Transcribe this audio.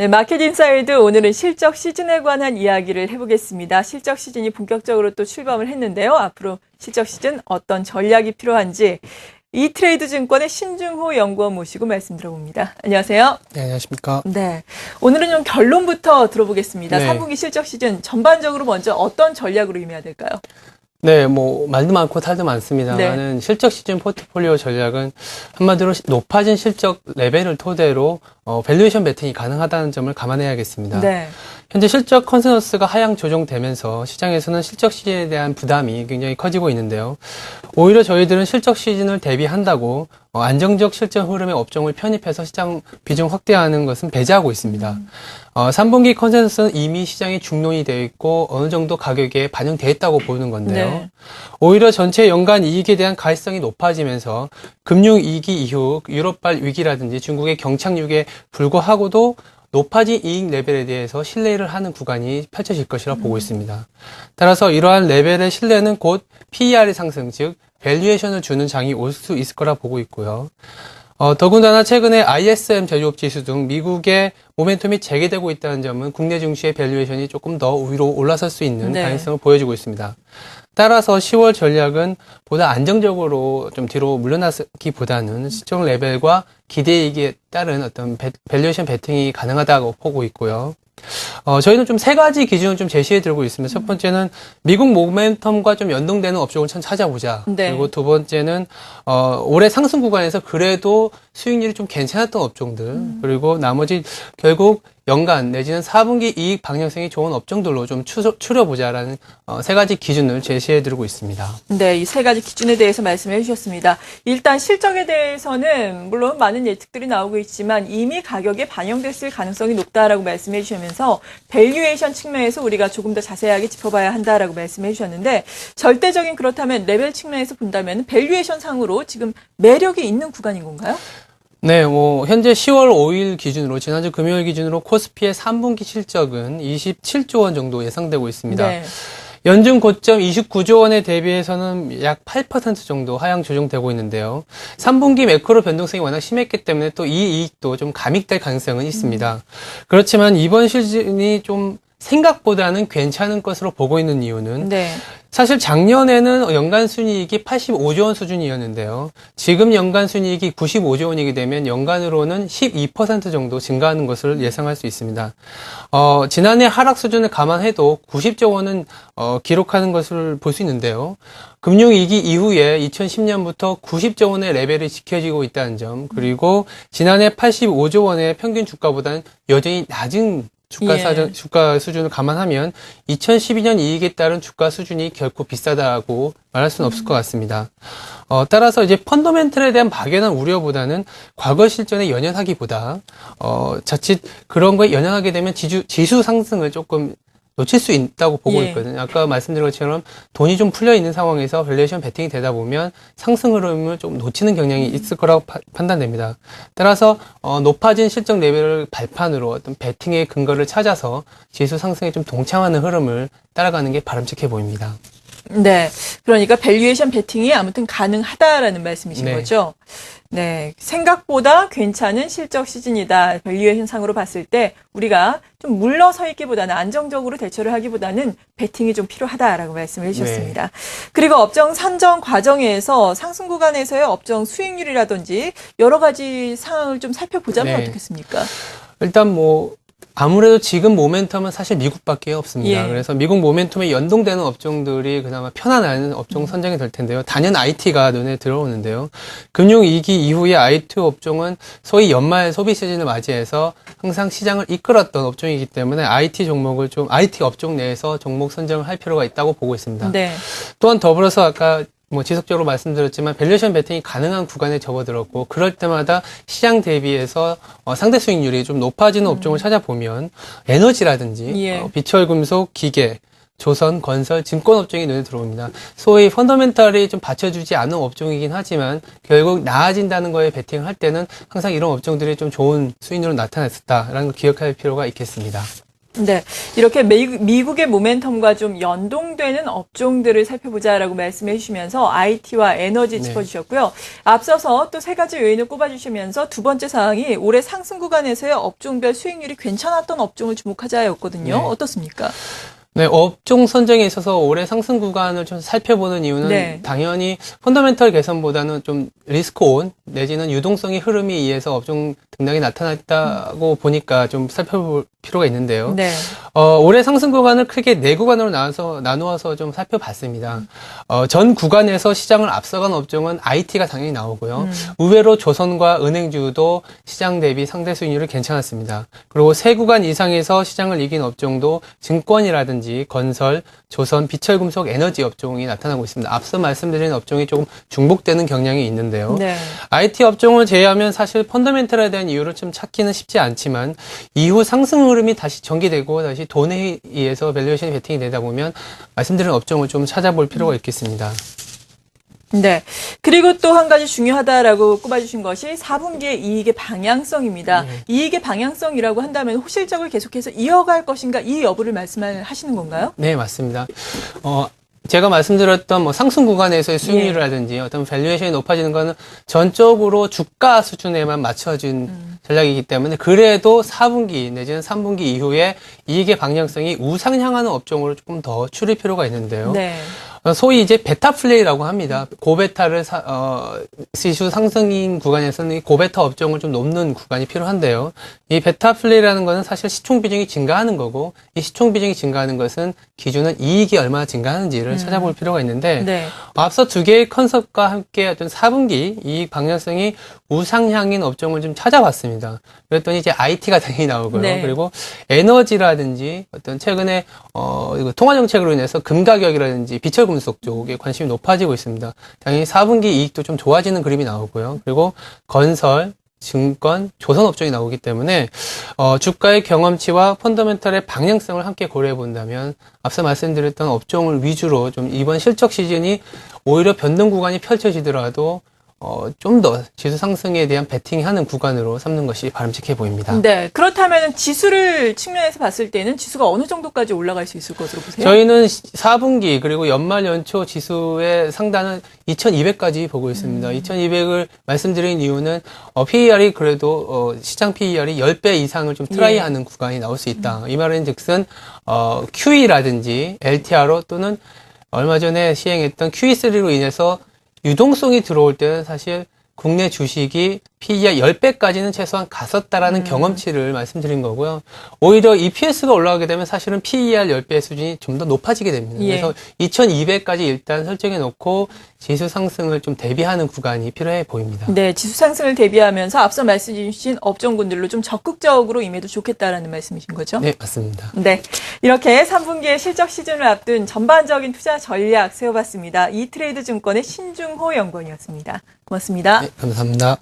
네, 마켓 인사이드 오늘은 실적 시즌에 관한 이야기를 해보겠습니다. 실적 시즌이 본격적으로 또 출범을 했는데요. 앞으로 실적 시즌 어떤 전략이 필요한지 이트레이드 증권의 신중호 연구원 모시고 말씀 들어봅니다. 안녕하세요. 네, 안녕하십니까. 네, 오늘은 좀 결론부터 들어보겠습니다. 네. 3분기 실적 시즌 전반적으로 먼저 어떤 전략으로 임해야 될까요? 네, 말도 많고 탈도 많습니다만은 실적 시즌 포트폴리오 전략은 한마디로 높아진 실적 레벨을 토대로 밸류에이션 베팅이 가능하다는 점을 감안해야겠습니다. 네. 현재 실적 컨센서스가 하향 조정되면서 시장에서는 실적 시즌에 대한 부담이 굉장히 커지고 있는데요. 오히려 저희들은 실적 시즌을 대비한다고 안정적 실적 흐름의 업종을 편입해서 시장 비중 확대하는 것은 배제하고 있습니다. 3분기 컨센서스는 이미 시장에 중론이 되어 있고 어느 정도 가격에 반영되어 있다고 보는 건데요. 네. 오히려 전체 연간 이익에 대한 가시성이 높아지면서 금융위기 이후 유럽발 위기라든지 중국의 경착륙에 불구하고도 높아진 이익 레벨에 대해서 신뢰를 하는 구간이 펼쳐질 것이라 보고 있습니다. 따라서 이러한 레벨의 신뢰는 곧 PER의 상승, 즉 밸류에이션을 주는 장이 올 수 있을 거라 보고 있고요. 더군다나 최근에 ISM 제조업 지수 등 미국의 모멘텀이 재개되고 있다는 점은 국내 증시의 밸류에이션이 조금 더 위로 올라설 수 있는 가능성을 보여주고 있습니다. 따라서 10월 전략은 보다 안정적으로 좀 뒤로 물러나기보다는 시총 레벨과 기대이익에 따른 어떤 밸류에이션 베팅이 가능하다고 보고 있고요. 저희는 좀 세 가지 기준을 좀 제시해 드리고 있습니다. 첫 번째는 미국 모멘텀과 좀 연동되는 업종을 찾아보자. 네. 그리고 두 번째는 올해 상승 구간에서 그래도 수익률이 좀 괜찮았던 업종들. 그리고 나머지 결국 연간 내지는 4분기 이익 방향성이 좋은 업종들로 좀 추려보자라는 세 가지 기준을 제시해 드리고 있습니다. 네, 이 세 가지 기준에 대해서 말씀해 주셨습니다. 일단 실적에 대해서는 물론 많은 예측들이 나오고 있지만 이미 가격에 반영됐을 가능성이 높다라고 말씀해 주시면서 밸류에이션 측면에서 우리가 조금 더 자세하게 짚어봐야 한다라고 말씀해 주셨는데 절대적인 그렇다면 레벨 측면에서 본다면 밸류에이션 상으로 지금 매력이 있는 구간인 건가요? 네, 현재 10월 5일 기준으로, 지난주 금요일 기준으로 코스피의 3분기 실적은 27조 원 정도 예상되고 있습니다. 네. 연중 고점 29조 원에 대비해서는 약 8% 정도 하향 조정되고 있는데요. 3분기 매크로 변동성이 워낙 심했기 때문에 또 이 이익도 좀 감익될 가능성은 있습니다. 그렇지만 이번 시즌이 좀 생각보다는 괜찮은 것으로 보고 있는 이유는 사실 작년에는 연간 순이익이 85조 원 수준이었는데요. 지금 연간 순이익이 95조 원이게 되면 연간으로는 12% 정도 증가하는 것을 예상할 수 있습니다. 지난해 하락 수준을 감안해도 90조 원은 기록하는 것을 볼 수 있는데요. 금융위기 이후에 2010년부터 90조 원의 레벨이 지켜지고 있다는 점, 그리고 지난해 85조 원의 평균 주가보다는 여전히 낮은 주가 수준을 감안하면 2012년 이익에 따른 주가 수준이 결코 비싸다고 말할 수는 없을 것 같습니다. 따라서 이제 펀더멘털에 대한 막연한 우려보다는 과거 실전에 연연하기보다 자칫 그런 거에 연연하게 되면 지수 상승을 조금 놓칠 수 있다고 보고 있거든요. 아까 말씀드린 것처럼 돈이 좀 풀려 있는 상황에서 밸류에이션 베팅이 되다 보면 상승 흐름을 좀 놓치는 경향이 있을 거라고 판단됩니다. 따라서 높아진 실적 레벨을 발판으로 어떤 베팅의 근거를 찾아서 지수 상승에 좀 동참하는 흐름을 따라가는 게 바람직해 보입니다. 네, 그러니까 밸류에이션 베팅이 아무튼 가능하다라는 말씀이신 거죠? 네, 생각보다 괜찮은 실적 시즌이다. 밸류에이션 상으로 봤을 때 우리가 좀 물러서 있기보다는 안정적으로 대처를 하기보다는 베팅이 좀 필요하다라고 말씀을 해주셨습니다. 그리고 업종 선정 과정에서 상승 구간에서의 업종 수익률이라든지 여러 가지 상황을 좀 살펴보자면 어떻겠습니까? 일단 아무래도 지금 모멘텀은 사실 미국밖에 없습니다. 그래서 미국 모멘텀에 연동되는 업종들이 그나마 편안한 업종 선정이 될 텐데요. 단연 IT가 눈에 들어오는데요. 금융위기 이후에 IT 업종은 소위 연말 소비 시즌을 맞이해서 항상 시장을 이끌었던 업종이기 때문에 IT 종목을 좀 IT 업종 내에서 종목 선정을 할 필요가 있다고 보고 있습니다. 또한 더불어서 아까 지속적으로 말씀드렸지만 밸류에이션 베팅이 가능한 구간에 접어들었고 그럴 때마다 시장 대비해서 상대 수익률이 좀 높아지는 업종을 찾아보면 에너지라든지 비철금속, 기계, 조선, 건설, 증권 업종이 눈에 들어옵니다. 소위 펀더멘털이 좀 받쳐주지 않은 업종이긴 하지만 결국 나아진다는 거에 베팅을 할 때는 항상 이런 업종들이 좀 좋은 수익률로 나타났었다라는 걸 기억할 필요가 있겠습니다. 네. 이렇게 미국의 모멘텀과 좀 연동되는 업종들을 살펴보자라고 말씀해 주시면서 IT와 에너지 네. 짚어주셨고요. 앞서서 또 세 가지 요인을 꼽아주시면서 두 번째 사항이 올해 상승 구간에서의 업종별 수익률이 괜찮았던 업종을 주목하자였거든요. 네. 어떻습니까? 네, 업종 선정에 있어서 올해 상승 구간을 좀 살펴보는 이유는 네. 당연히 펀더멘털 개선보다는 좀 리스크 온 내지는 유동성의 흐름에 의해서 업종 등락이 나타났다고 보니까 좀 살펴볼 필요가 있는데요. 네. 올해 상승 구간을 크게 네 구간으로 나누어서 좀 살펴봤습니다. 전 구간에서 시장을 앞서간 업종은 IT가 당연히 나오고요. 의외로 조선과 은행주도 시장 대비 상대 수익률이 괜찮았습니다. 그리고 세 구간 이상에서 시장을 이긴 업종도 증권이라든지 건설, 조선, 비철금속, 에너지 업종이 나타나고 있습니다. 앞서 말씀드린 업종이 조금 중복되는 경향이 있는데요. 네. IT 업종을 제외하면 사실 펀더멘털에 대한 이유를 좀 찾기는 쉽지 않지만 이후 상승 흐름이 다시 전개되고 다시 돈에 의해서 밸류에이션이 베팅이 되다 보면 말씀드린 업종을 좀 찾아볼 필요가 있겠습니다. 네. 그리고 또 한 가지 중요하다라고 꼽아주신 것이 4분기의 이익의 방향성입니다. 이익의 방향성이라고 한다면 호실적을 계속해서 이어갈 것인가 이 여부를 말씀하시는 건가요? 네, 맞습니다. 제가 말씀드렸던 뭐 상승 구간에서의 수익률이라든지 어떤 밸류에이션이 높아지는 거는 전적으로 주가 수준에만 맞춰진 전략이기 때문에 그래도 4분기 내지는 3분기 이후에 이익의 방향성이 우상향하는 업종으로 조금 더 추릴 필요가 있는데요. 네. 소위 이제 베타 플레이라고 합니다. 고베타를 지수 상승인 구간에서는 이 고베타 업종을 좀 높는 구간이 필요한데요. 이 베타 플레이라는 것은 사실 시총 비중이 증가하는 거고 이 시총 비중이 증가하는 것은 기준은 이익이 얼마나 증가하는지를 찾아볼 필요가 있는데 네. 앞서 두 개의 컨셉과 함께 어떤 4분기 이익 방향성이 우상향인 업종을 좀 찾아봤습니다. 그랬더니 이제 IT가 당연히 나오고요. 네. 그리고 에너지라든지 어떤 최근에 이거 통화 정책으로 인해서 금 가격이라든지 비철 금속 쪽에 관심이 높아지고 있습니다. 당연히 4분기 이익도 좀 좋아지는 그림이 나오고요. 그리고 건설, 증권, 조선 업종이 나오기 때문에 주가의 경험치와 펀더멘털의 방향성을 함께 고려해 본다면 앞서 말씀드렸던 업종을 위주로 좀 이번 실적 시즌이 오히려 변동 구간이 펼쳐지더라도 좀 더 지수 상승에 대한 베팅하는 구간으로 삼는 것이 바람직해 보입니다. 네. 그렇다면 지수를 측면에서 봤을 때는 지수가 어느 정도까지 올라갈 수 있을 것으로 보세요? 저희는 4분기 그리고 연말 연초 지수의 상단은 2200까지 보고 있습니다. 2200을 말씀드린 이유는 PER이 그래도 시장 PER이 10배 이상을 좀 트라이하는 구간이 나올 수 있다. 이 말은 즉슨 QE라든지 LTRO 또는 얼마 전에 시행했던 QE3로 인해서 유동성이 들어올 때는 사실 국내 주식이 PER 10배까지는 최소한 갔었다라는 경험치를 말씀드린 거고요. 오히려 EPS가 올라가게 되면 사실은 PER 10배 수준이 좀 더 높아지게 됩니다. 그래서 2200까지 일단 설정해 놓고 지수 상승을 좀 대비하는 구간이 필요해 보입니다. 네, 지수 상승을 대비하면서 앞서 말씀 주신 업종군들로 좀 적극적으로 임해도 좋겠다라는 말씀이신 거죠? 네, 맞습니다. 네, 이렇게 3분기의 실적 시즌을 앞둔 전반적인 투자 전략 세워봤습니다. 이트레이드 증권의 신중호 연구원이었습니다. 고맙습니다. 네, 감사합니다.